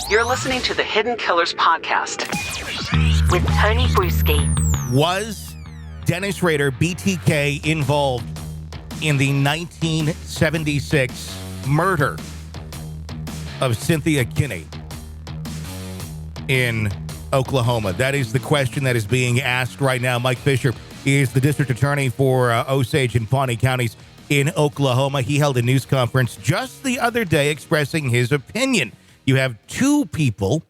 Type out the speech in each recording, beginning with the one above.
You're listening to the Hidden Killers podcast with Tony Bruschi. Was Dennis Rader, BTK, involved in the 1976 murder of Cynthia Kinney in Oklahoma? That is the question that is being asked right now. Mike Fisher is the district attorney for Osage and Pawnee counties in Oklahoma. He held a news conference just the other day expressing his opinion. You have two people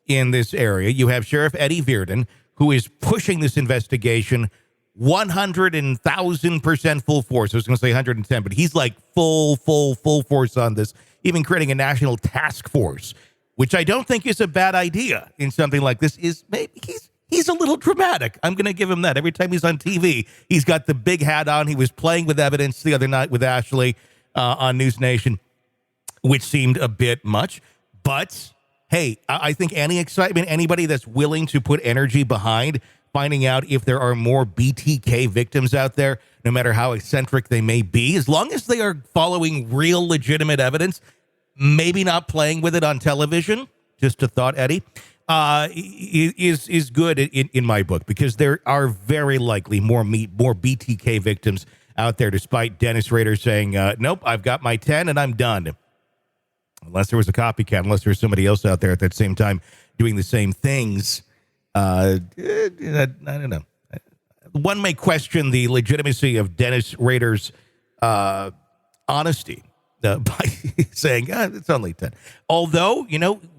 in this area. You have Sheriff Eddie Virden, who is pushing this investigation 100,000% full force. I was going to say 110, but he's like full force on this, even creating a national task force, which I don't think is a bad idea in something like this. Is maybe he's a little dramatic. I'm going to give him that. Every time he's on TV, he's got the big hat on. He was playing with evidence the other night with Ashley on News Nation, which seemed a bit much. But, hey, I think anybody that's willing to put energy behind finding out if there are more BTK victims out there, no matter how eccentric they may be, as long as they are following real legitimate evidence, maybe not playing with it on television, just a thought, Eddie, is good in my book, because there are very likely more BTK victims out there, despite Dennis Rader saying, nope, I've got my 10 and I'm done. Unless there was a copycat, unless there was somebody else out there at that same time doing the same things. I don't know. One may question the legitimacy of Dennis Rader's honesty by saying, it's only 10. Although,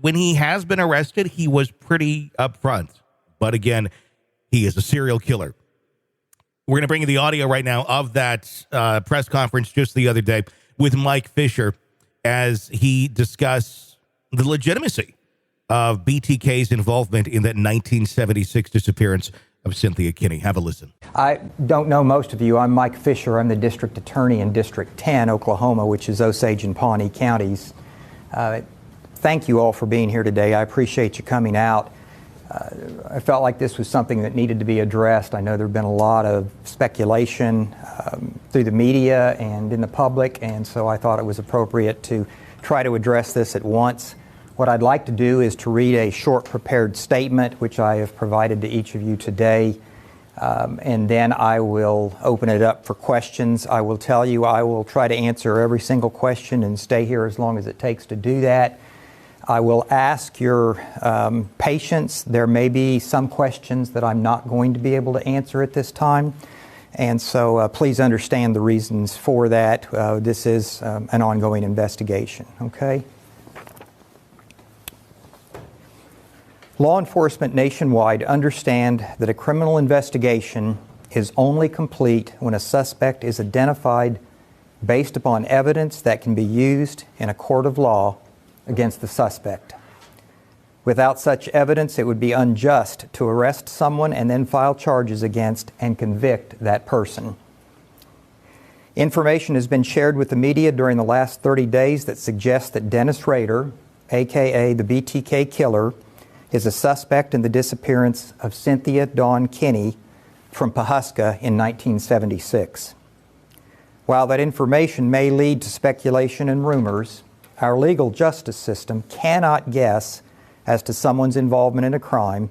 when he has been arrested, he was pretty upfront. But again, he is a serial killer. We're going to bring you the audio right now of that press conference just the other day with Mike Fisher, as he discussed the legitimacy of BTK's involvement in that 1976 disappearance of Cynthia Kinney. Have a listen. I don't know most of you. I'm Mike Fisher. I'm the district attorney in District 10, Oklahoma, which is Osage and Pawnee counties. Thank you all for being here today. I appreciate you coming out. I felt like this was something that needed to be addressed. I know there have been a lot of speculation through the media and in the public, and so I thought it was appropriate to try to address this at once. What I'd like to do is to read a short prepared statement, which I have provided to each of you today, and then I will open it up for questions. I will tell you I will try to answer every single question and stay here as long as it takes to do that. I will ask your patience. There may be some questions that I'm not going to be able to answer at this time, and so please understand the reasons for that. This is an ongoing investigation, okay? Law enforcement nationwide understand that a criminal investigation is only complete when a suspect is identified based upon evidence that can be used in a court of law against the suspect. Without such evidence, it would be unjust to arrest someone and then file charges against and convict that person. Information has been shared with the media during the last 30 days that suggests that Dennis Rader, aka the BTK killer, is a suspect in the disappearance of Cynthia Dawn Kinney from Pawhuska in 1976. While that information may lead to speculation and rumors, our legal justice system cannot guess as to someone's involvement in a crime,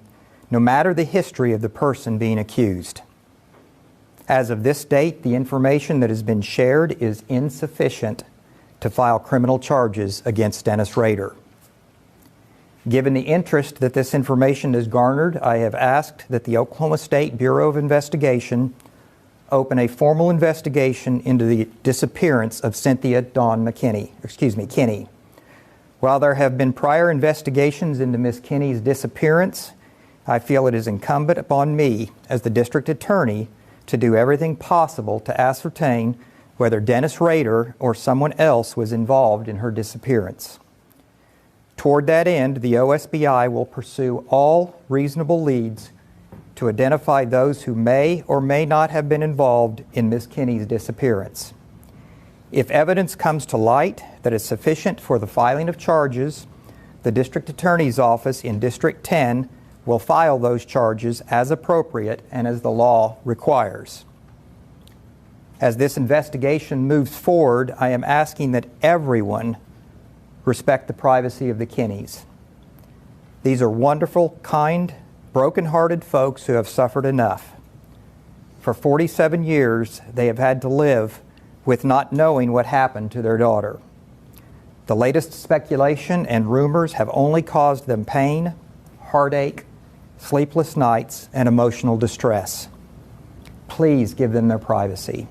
no matter the history of the person being accused. As of this date, the information that has been shared is insufficient to file criminal charges against Dennis Rader. Given the interest that this information has garnered, I have asked that the Oklahoma State Bureau of Investigation open a formal investigation into the disappearance of Cynthia Dawn Kinney. While there have been prior investigations into Miss Kinney's disappearance, I feel it is incumbent upon me as the district attorney to do everything possible to ascertain whether Dennis Rader or someone else was involved in her disappearance. Toward that end, the OSBI will pursue all reasonable leads to identify those who may or may not have been involved in Miss Kinney's disappearance. If evidence comes to light that is sufficient for the filing of charges, the District Attorney's Office in District 10 will file those charges as appropriate and as the law requires. As this investigation moves forward, I am asking that everyone respect the privacy of the Kinneys. These are wonderful, kind, broken-hearted folks who have suffered enough. For 47 years, they have had to live with not knowing what happened to their daughter. The latest speculation and rumors have only caused them pain, heartache, sleepless nights, and emotional distress. Please give them their privacy.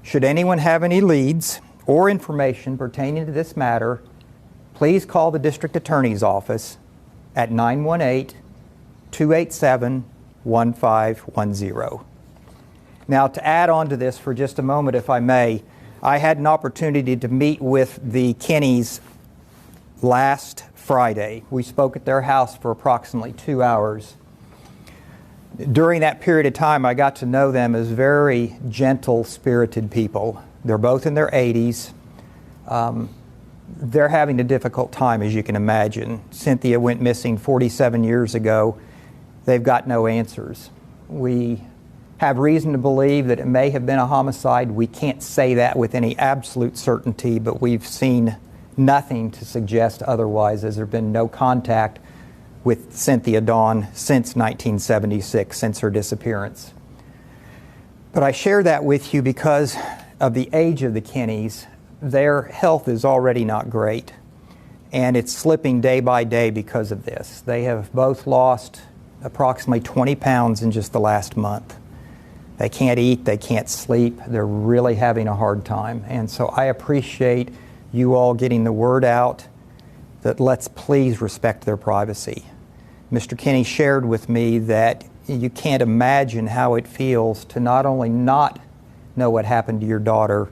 Should anyone have any leads or information pertaining to this matter, please call the District Attorney's Office at 918-287-1510. Now, to add on to this for just a moment, if I may, I had an opportunity to meet with the Kinneys last Friday. We spoke at their house for approximately 2 hours. During that period of time, I got to know them as very gentle-spirited people. They're both in their 80s. They're having a difficult time, as you can imagine. Cynthia went missing 47 years ago. They've got no answers. We have reason to believe that it may have been a homicide. We can't say that with any absolute certainty, but we've seen nothing to suggest otherwise, as there have been no contact with Cynthia Dawn since 1976, since her disappearance. But I share that with you because of the age of the Kinneys. Their health is already not great, and it's slipping day by day because of this. They have both lost approximately 20 pounds in just the last month. They can't eat, they can't sleep, they're really having a hard time. And so I appreciate you all getting the word out that let's please respect their privacy. Mr. Kinney shared with me that you can't imagine how it feels to not only not know what happened to your daughter,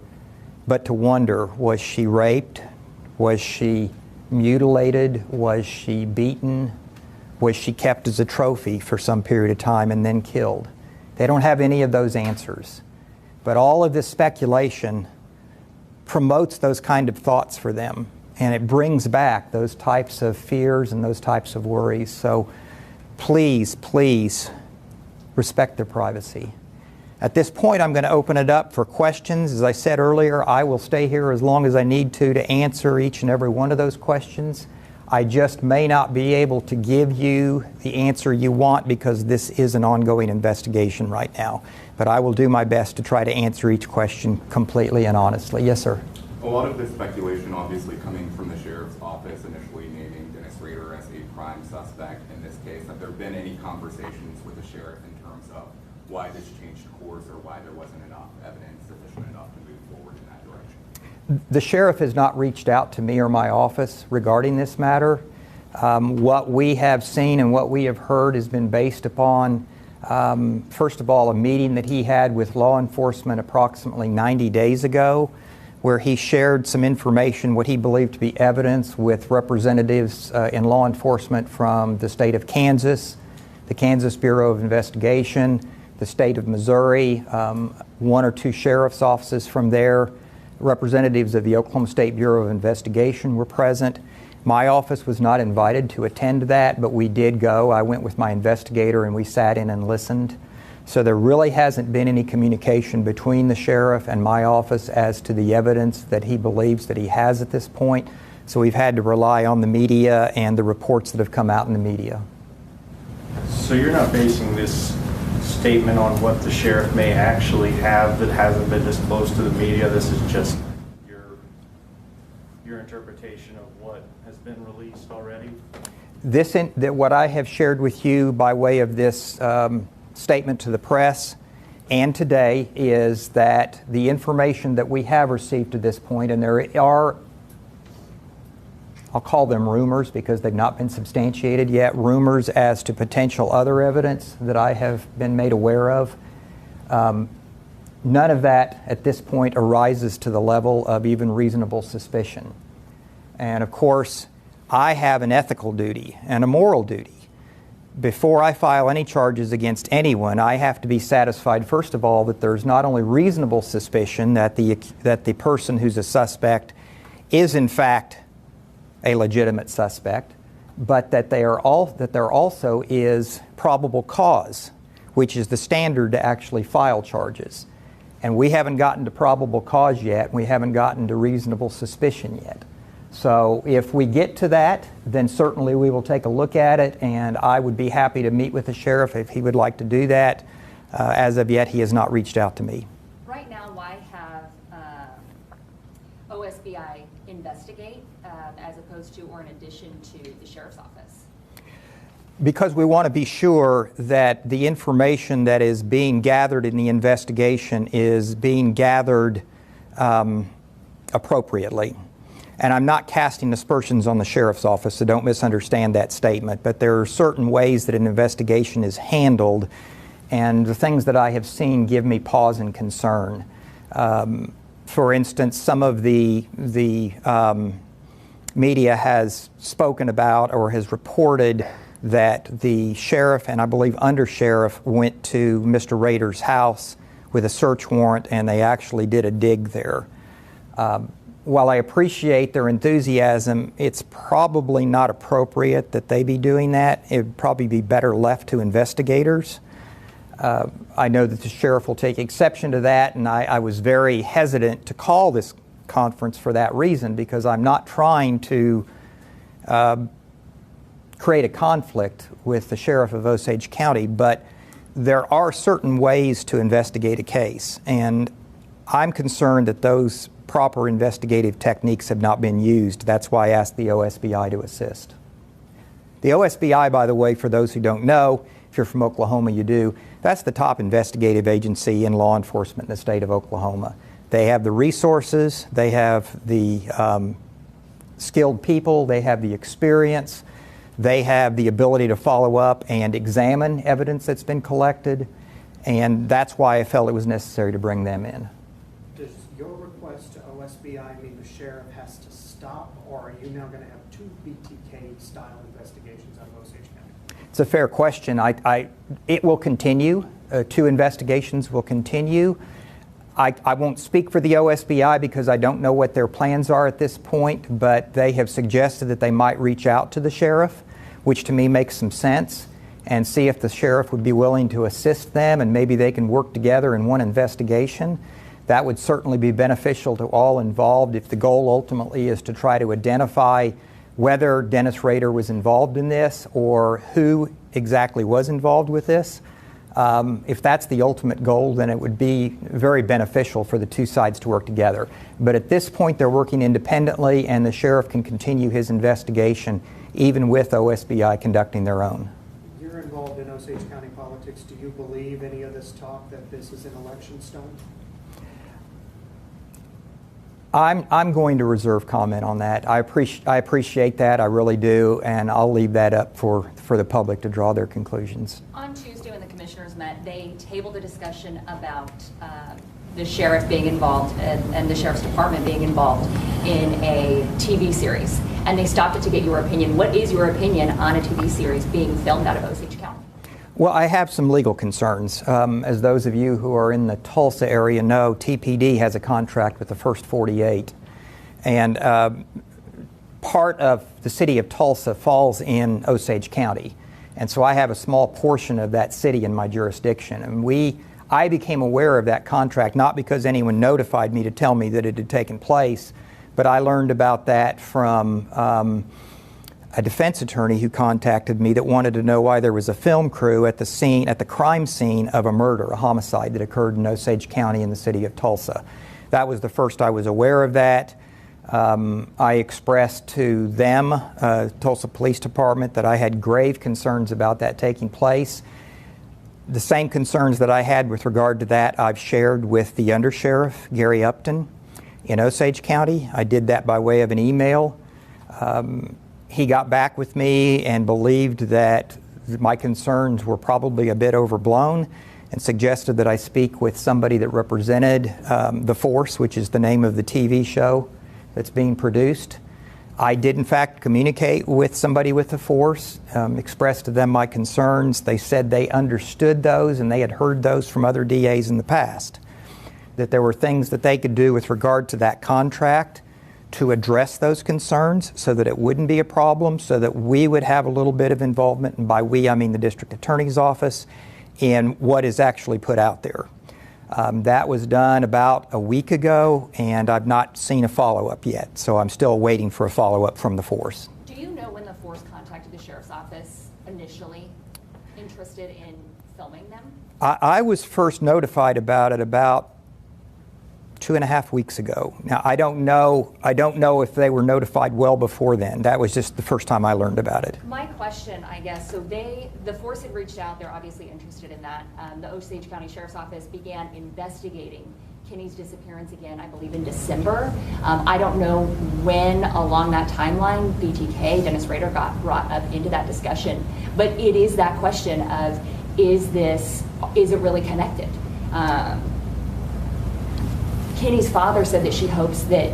but to wonder, was she raped? Was she mutilated? Was she beaten? Was she kept as a trophy for some period of time and then killed? They don't have any of those answers. But all of this speculation promotes those kind of thoughts for them, and it brings back those types of fears and those types of worries. So please, please respect their privacy. At this point, I'm going to open it up for questions. As I said earlier, I will stay here as long as I need to answer each and every one of those questions. I just may not be able to give you the answer you want because this is an ongoing investigation right now. But I will do my best to try to answer each question completely and honestly. Yes, sir. A lot of this speculation obviously coming from the sheriff's office, initially naming Dennis Rader as a prime suspect in this case. Have there been any conversations with the sheriff in terms of why this changed course or why there wasn't enough evidence sufficient enough to move forward in that direction? The sheriff has not reached out to me or my office regarding this matter. What we have seen and what we have heard has been based upon, first of all, a meeting that he had with law enforcement approximately 90 days ago, where he shared some information, what he believed to be evidence, with representatives in law enforcement from the state of Kansas, the Kansas Bureau of Investigation, the state of Missouri, one or two sheriff's offices from there. Representatives of the Oklahoma State Bureau of Investigation were present. My office was not invited to attend that, but we did go. I went with my investigator and we sat in and listened. So there really hasn't been any communication between the sheriff and my office as to the evidence that he believes that he has at this point. So we've had to rely on the media and the reports that have come out in the media. So you're not basing this statement on what the sheriff may actually have that hasn't been disclosed to the media? This is just your interpretation of what has been released already? What I have shared with you by way of this statement to the press and today is that the information that we have received to this point, and there are, I'll call them rumors because they've not been substantiated yet, rumors as to potential other evidence that I have been made aware of. None of that at this point arises to the level of even reasonable suspicion. And of course, I have an ethical duty and a moral duty. Before I file any charges against anyone, I have to be satisfied, first of all, that there's not only reasonable suspicion that the person who's a suspect is in fact a legitimate suspect, but that there also is probable cause, which is the standard to actually file charges. And we haven't gotten to probable cause yet. We haven't gotten to reasonable suspicion yet. So if we get to that, then certainly we will take a look at it, and I would be happy to meet with the sheriff if he would like to do that. As of yet, he has not reached out to me. Right now, why have OSBI investigate as opposed to or in addition to the sheriff's office? Because we want to be sure that the information that is being gathered in the investigation is being gathered appropriately. And I'm not casting aspersions on the sheriff's office, so don't misunderstand that statement. But there are certain ways that an investigation is handled, and the things that I have seen give me pause and concern. For instance, some of the media has spoken about or has reported that the sheriff and I believe undersheriff went to Mr. Rader's house with a search warrant, and they actually did a dig there. While I appreciate their enthusiasm, it's probably not appropriate that they be doing that. It would probably be better left to investigators. I know that the sheriff will take exception to that, and I was very hesitant to call this conference for that reason, because I'm not trying to create a conflict with the sheriff of Osage County, but there are certain ways to investigate a case, and I'm concerned that those proper investigative techniques have not been used. That's why I asked the OSBI to assist. The OSBI, by the way, for those who don't know, if you're from Oklahoma, you do, that's the top investigative agency in law enforcement in the state of Oklahoma. They have the resources, they have the skilled people, they have the experience, they have the ability to follow up and examine evidence that's been collected, and that's why I felt it was necessary to bring them in. Does your request to OSBI mean the sheriff has to stop, or are you now going to have 2 BTK-style investigations out of Osage County? It's a fair question. It will continue. 2 investigations will continue. I won't speak for the OSBI because I don't know what their plans are at this point, but they have suggested that they might reach out to the sheriff, which to me makes some sense, and see if the sheriff would be willing to assist them, and maybe they can work together in one investigation. That would certainly be beneficial to all involved if the goal ultimately is to try to identify whether Dennis Rader was involved in this or who exactly was involved with this. If that's the ultimate goal, then it would be very beneficial for the 2 sides to work together. But at this point, they're working independently, and the sheriff can continue his investigation even with OSBI conducting their own. You're involved in Osage County politics. Do you believe any of this talk that this is an election stunt? I'm going to reserve comment on that. I appreciate that, I really do, and I'll leave that up for the public to draw their conclusions. On Tuesday, when the commissioners met, they tabled a discussion about the sheriff being involved and the sheriff's department being involved in a TV series. And they stopped it to get your opinion. What is your opinion on a TV series being filmed out of Osage County? Well, I have some legal concerns. As those of you who are in the Tulsa area know, TPD has a contract with the First 48. And part of the city of Tulsa falls in Osage County. And so I have a small portion of that city in my jurisdiction. And I became aware of that contract not because anyone notified me to tell me that it had taken place, but I learned about that from a defense attorney who contacted me that wanted to know why there was a film crew at the crime scene of a murder, a homicide that occurred in Osage County in the city of Tulsa. That was the first I was aware of that. I expressed to them, Tulsa Police Department, that I had grave concerns about that taking place. The same concerns that I had with regard to that I've shared with the Undersheriff, Gary Upton, in Osage County. I did that by way of an email. He got back with me and believed that my concerns were probably a bit overblown and suggested that I speak with somebody that represented The Force, which is the name of the TV show that's being produced. I did, in fact, communicate with somebody with The Force, expressed to them my concerns. They said they understood those and they had heard those from other DAs in the past, that there were things that they could do with regard to that contract to address those concerns so that it wouldn't be a problem, so that we would have a little bit of involvement, and by we I mean the district attorney's office, in what is actually put out there. That was done about a week ago, and I've not seen a follow-up yet, so I'm still waiting for a follow-up from the force. Do you know when the force contacted the sheriff's office initially, interested in filming them? I was first notified about it about 2.5 weeks ago. Now, I don't know if they were notified well before then. That was just the first time I learned about it. My question, I guess, so the force had reached out, they're obviously interested in that. The Osage County Sheriff's Office began investigating Kinney's disappearance again, I believe in December. I don't know when along that timeline BTK, Dennis Rader, got brought up into that discussion, but it is that question of, is it really connected? Kinney's father said that she hopes that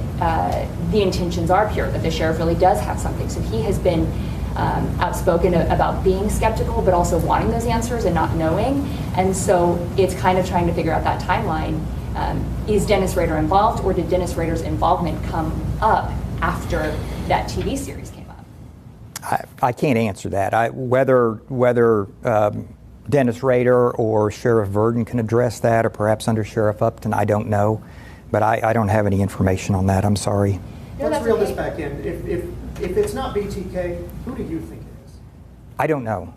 the intentions are pure, that the sheriff really does have something. So he has been outspoken about being skeptical, but also wanting those answers and not knowing. And so it's kind of trying to figure out that timeline. Is Dennis Rader involved, or did Dennis Rader's involvement come up after that TV series came up? I can't answer that. Whether Dennis Rader or Sheriff Verdon can address that, or perhaps Undersheriff Upton, I don't know. But I don't have any information on that. I'm sorry. Let's reel this back in. If it's not BTK, who do you think it is? I don't know.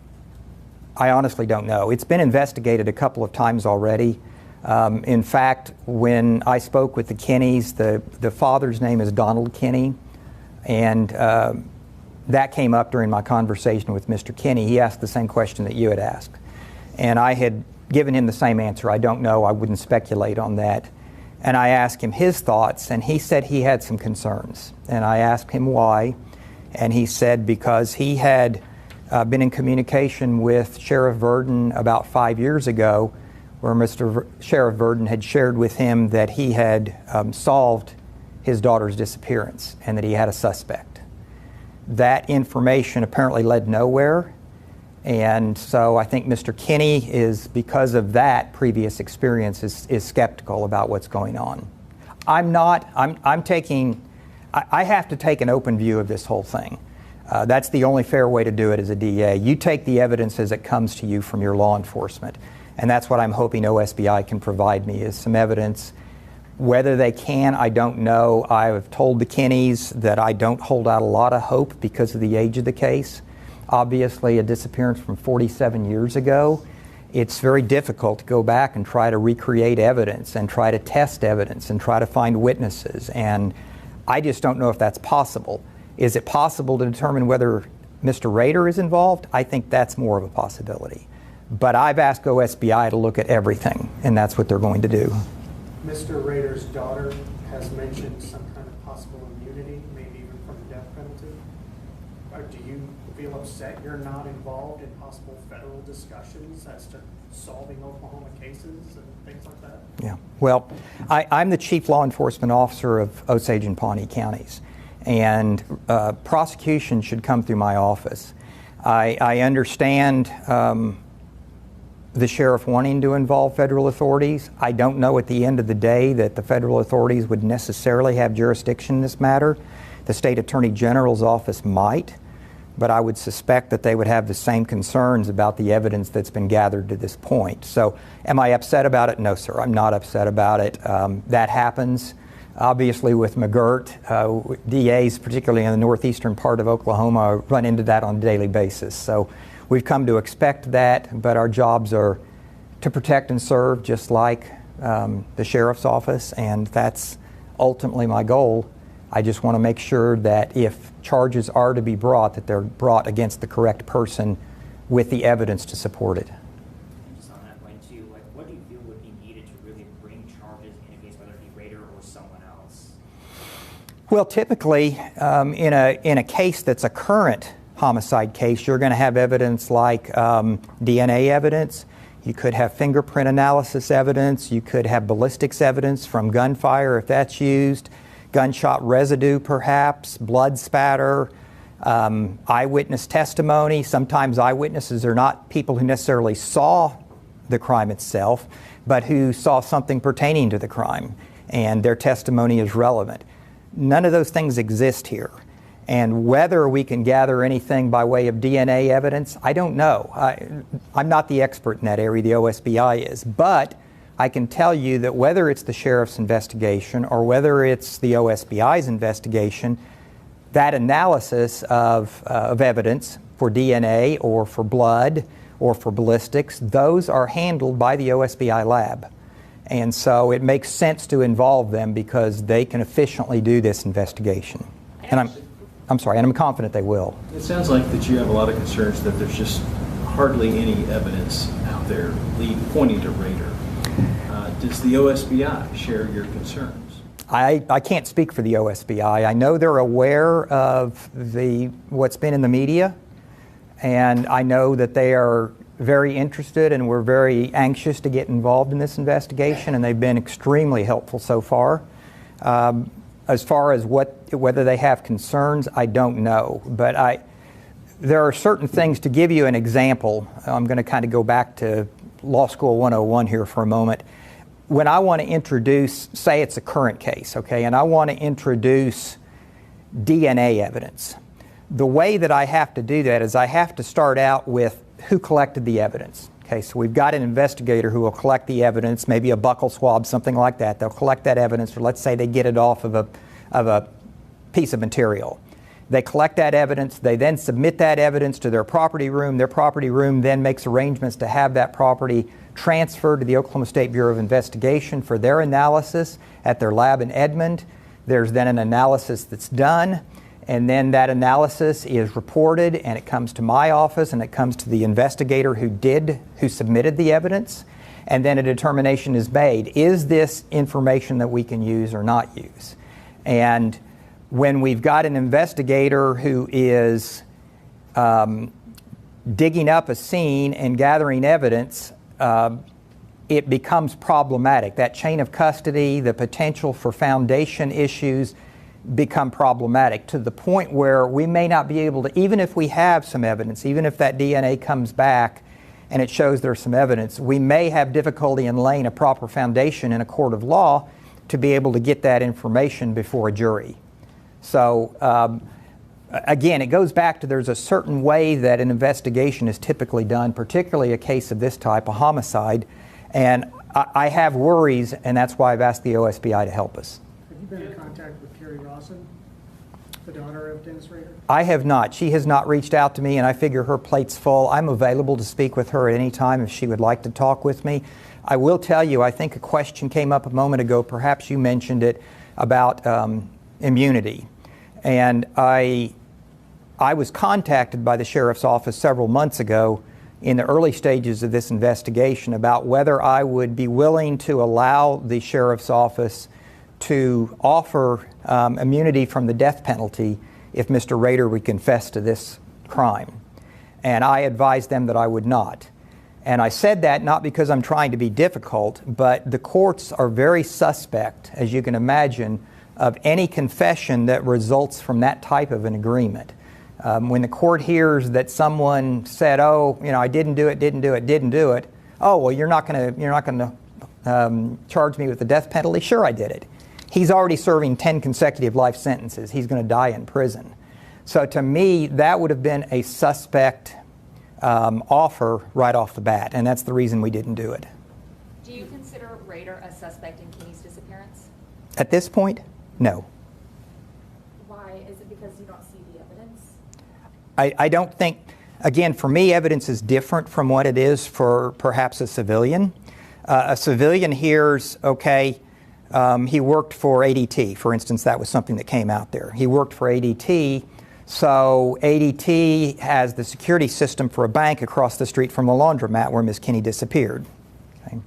I honestly don't know. It's been investigated a couple of times already. In fact, when I spoke with the Kinneys, the father's name is Donald Kinney, and that came up during my conversation with Mr. Kinney. He asked the same question that you had asked, and I had given him the same answer. I don't know. I wouldn't speculate on that. And I asked him his thoughts, and he said he had some concerns. And I asked him why, and he said because he had been in communication with Sheriff Verdon about 5 years ago, where Sheriff Verdon had shared with him that he had solved his daughter's disappearance and that he had a suspect. That information apparently led nowhere. And so I think Mr. Kinney is, because of that previous experience, is skeptical about what's going on. I have to take an open view of this whole thing. That's the only fair way to do it as a DA. You take the evidence as it comes to you from your law enforcement. And that's what I'm hoping OSBI can provide me, is some evidence. Whether they can, I don't know. I have told the Kinneys that I don't hold out a lot of hope because of the age of the case. Obviously, a disappearance from 47 years ago, it's very difficult to go back and try to recreate evidence and try to test evidence and try to find witnesses. And I just don't know if that's possible. Is it possible to determine whether Mr. Rader is involved? I think that's more of a possibility. But I've asked OSBI to look at everything, and that's what they're going to do. Mr. Rader's daughter has mentioned some kind of possible immunity, maybe even from the death penalty. Or do you feel upset you're not involved in possible federal discussions as to solving Oklahoma cases and things like that? Yeah. Well, I'm the chief law enforcement officer of Osage and Pawnee counties, and prosecution should come through my office. I understand the sheriff wanting to involve federal authorities. I don't know at the end of the day that the federal authorities would necessarily have jurisdiction in this matter. The state attorney general's office might, but I would suspect that they would have the same concerns about the evidence that's been gathered to this point. So am I upset about it? No, sir, I'm not upset about it. That happens. Obviously with McGirt, DAs, particularly in the northeastern part of Oklahoma, run into that on a daily basis. So we've come to expect that, but our jobs are to protect and serve, just like the sheriff's office, and that's ultimately my goal. I just want to make sure that if charges are to be brought, that they're brought against the correct person with the evidence to support it. And just on that point too, like, what do you feel would be needed to really bring charges in a case, whether it be Rader or someone else? Well, typically, in a case that's a current homicide case, you're going to have evidence like DNA evidence. You could have fingerprint analysis evidence. You could have ballistics evidence from gunfire if that's used. Gunshot residue, perhaps, blood spatter, eyewitness testimony. Sometimes eyewitnesses are not people who necessarily saw the crime itself, but who saw something pertaining to the crime, and their testimony is relevant. None of those things exist here. And whether we can gather anything by way of DNA evidence, I don't know. I'm not the expert in that area, the OSBI is, but I can tell you that whether it's the sheriff's investigation or whether it's the OSBI's investigation, that analysis of evidence for DNA or for blood or for ballistics, those are handled by the OSBI lab. And so it makes sense to involve them because they can efficiently do this investigation. And I'm sorry, and I'm confident they will. It sounds like that you have a lot of concerns that there's just hardly any evidence out there pointing to Rader. Does the OSBI share your concerns? I can't speak for the OSBI. I know they're aware of what's been in the media, and I know that they are very interested and we're very anxious to get involved in this investigation, and they've been extremely helpful so far. As far as whether they have concerns, I don't know. But there are certain things, to give you an example. I'm going to kind of go back to Law School 101 here for a moment. When I want to introduce, say it's a current case, okay, and I want to introduce DNA evidence, the way that I have to do that is I have to start out with who collected the evidence. Okay, so we've got an investigator who will collect the evidence, maybe a buccal swab, something like that. They'll collect that evidence, or let's say they get it off of a piece of material. They collect that evidence, they then submit that evidence to their property room. Their property room then makes arrangements to have that property transferred to the Oklahoma State Bureau of Investigation for their analysis at their lab in Edmond. There's then an analysis that's done, and then that analysis is reported, and it comes to my office, and it comes to the investigator who submitted the evidence, and then a determination is made. Is this information that we can use or not use? And when we've got an investigator who is digging up a scene and gathering evidence, it becomes problematic. That chain of custody, the potential for foundation issues become problematic to the point where we may not be able to, even if we have some evidence, even if that DNA comes back and it shows there's some evidence, we may have difficulty in laying a proper foundation in a court of law to be able to get that information before a jury. So again, it goes back to there's a certain way that an investigation is typically done, particularly a case of this type, a homicide, and I have worries, and that's why I've asked the OSBI to help us. Have you been in contact with Carrie Rawson, the daughter of Dennis Rader? I have not. She has not reached out to me, and I figure her plate's full. I'm available to speak with her at any time if she would like to talk with me. I will tell you, I think a question came up a moment ago, perhaps you mentioned it, about immunity. And I was contacted by the sheriff's office several months ago in the early stages of this investigation about whether I would be willing to allow the sheriff's office to offer immunity from the death penalty if Mr. Rader would confess to this crime. And I advised them that I would not. And I said that not because I'm trying to be difficult, but the courts are very suspect, as you can imagine, of any confession that results from that type of an agreement. When the court hears that someone said, "Oh, you know, I didn't do it," oh, well, you're not going to charge me with the death penalty? Sure, I did it. He's already serving 10 consecutive life sentences. He's going to die in prison. So to me, that would have been a suspect offer right off the bat, and that's the reason we didn't do it. Do you consider Rader a suspect in Kinney's disappearance? At this point, no. Why? Is it because you don't see the evidence? I don't think, again, for me, evidence is different from what it is for perhaps a civilian. A civilian hears, okay, he worked for ADT, for instance. That was something that came out there. He worked for ADT, so ADT has the security system for a bank across the street from a laundromat where Ms. Kinney disappeared. Okay.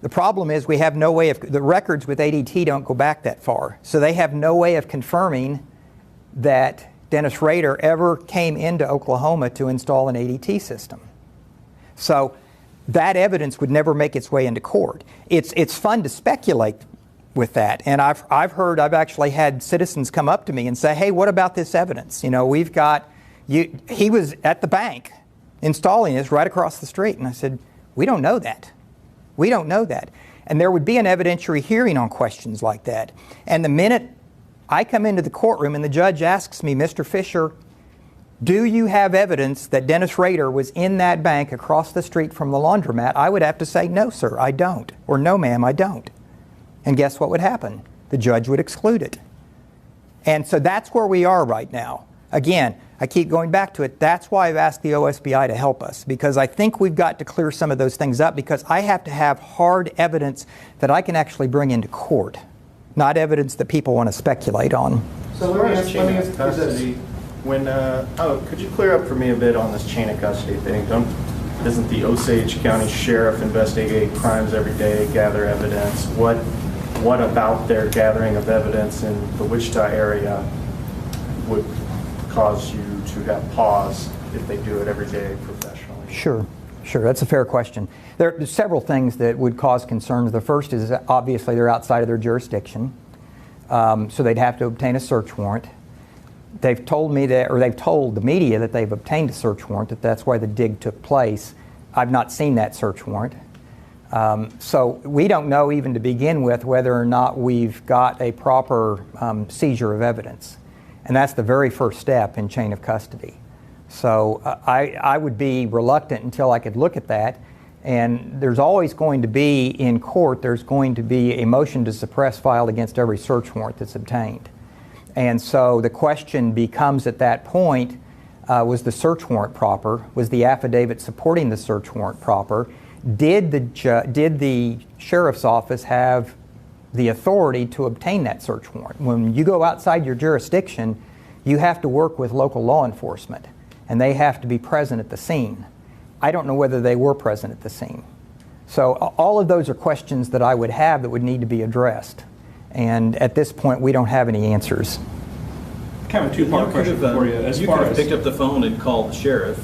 The problem is we have no way of, the records with ADT don't go back that far, so they have no way of confirming that Dennis Rader ever came into Oklahoma to install an ADT system. So that evidence would never make its way into court. It's fun to speculate with that, and I've actually had citizens come up to me and say, "Hey, what about this evidence? You know, we've got he was at the bank installing this right across the street." And I said, "We don't know that. We don't know that." And there would be an evidentiary hearing on questions like that. And the minute I come into the courtroom and the judge asks me, "Mr. Fisher, Do you have evidence that Dennis Rader was in that bank across the street from the laundromat? I would have to say, no, sir, I don't. Or no, ma'am, I don't. And guess what would happen? The judge would exclude it. And so that's where we are right now. Again, I keep going back to it. That's why I've asked the OSBI to help us, because I think we've got to clear some of those things up, because I have to have hard evidence that I can actually bring into court, not evidence that people want to speculate on. So let me ask custody. When could you clear up for me a bit on this chain of custody thing? Isn't the Osage County Sheriff investigate crimes every day, gather evidence? What about their gathering of evidence in the Wichita area would cause you to have pause if they do it every day professionally? Sure. That's a fair question. There's several things that would cause concerns. The first is obviously they're outside of their jurisdiction, so they'd have to obtain a search warrant. They've told me that, or they've told the media that they've obtained a search warrant, that's why the dig took place. I've not seen that search warrant. So we don't know even to begin with whether or not we've got a proper seizure of evidence. And that's the very first step in chain of custody. So I would be reluctant until I could look at that. And there's always going to be, in court, there's going to be a motion to suppress filed against every search warrant that's obtained. And so the question becomes at that point, was the search warrant proper? Was the affidavit supporting the search warrant proper? Did the sheriff's office have the authority to obtain that search warrant? When you go outside your jurisdiction, you have to work with local law enforcement, and they have to be present at the scene. I don't know whether they were present at the scene. So all of those are questions that I would have that would need to be addressed. And at this point, we don't have any answers. Kind of a two-part question for you. You could have picked up the phone and called the sheriff.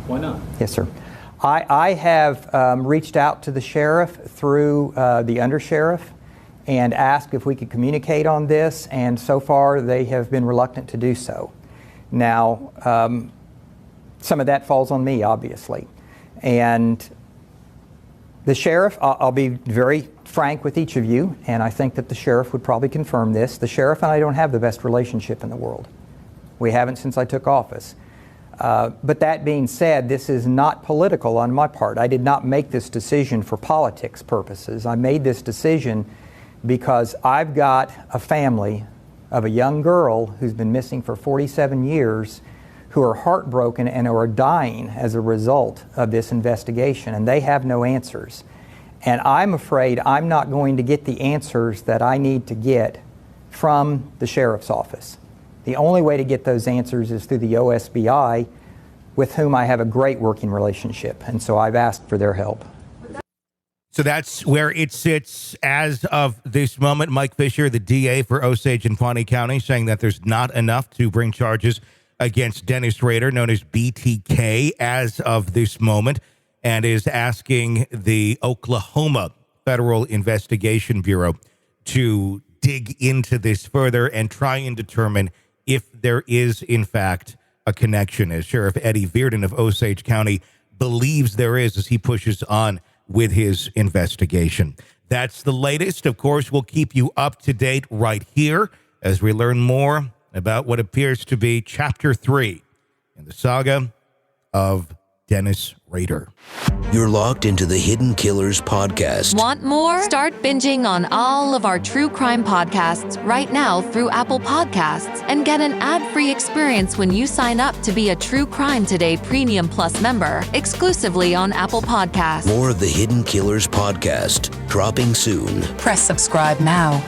Why not? Yes, sir. I have reached out to the sheriff through the undersheriff and asked if we could communicate on this, and so far they have been reluctant to do so. Now, some of that falls on me, obviously. And the sheriff, I'll be very frank with each of you, and I think that the sheriff would probably confirm this. The sheriff and I don't have the best relationship in the world. We haven't since I took office. But that being said, this is not political on my part. I did not make this decision for politics purposes. I made this decision because I've got a family of a young girl who's been missing for 47 years who are heartbroken and are dying as a result of this investigation, and they have no answers. And I'm afraid I'm not going to get the answers that I need to get from the sheriff's office. The only way to get those answers is through the OSBI, with whom I have a great working relationship, and so I've asked for their help. So that's where it sits as of this moment. Mike Fisher, the DA for Osage and Pawnee County, saying that there's not enough to bring charges against Dennis Rader, known as BTK, as of this moment, and is asking the Oklahoma Federal Investigation Bureau to dig into this further and try and determine if there is, in fact, a connection, as Sheriff Eddie Virden of Osage County believes there is as he pushes on with his investigation. That's the latest. Of course, we'll keep you up to date right here as we learn more about what appears to be Chapter 3 in the saga of Dennis Rader. You're locked into the Hidden Killers podcast. Want more? Start binging on all of our true crime podcasts right now through Apple Podcasts and get an ad-free experience when you sign up to be a True Crime Today Premium Plus member, exclusively on Apple Podcasts. More of the Hidden Killers podcast, dropping soon. Press subscribe now.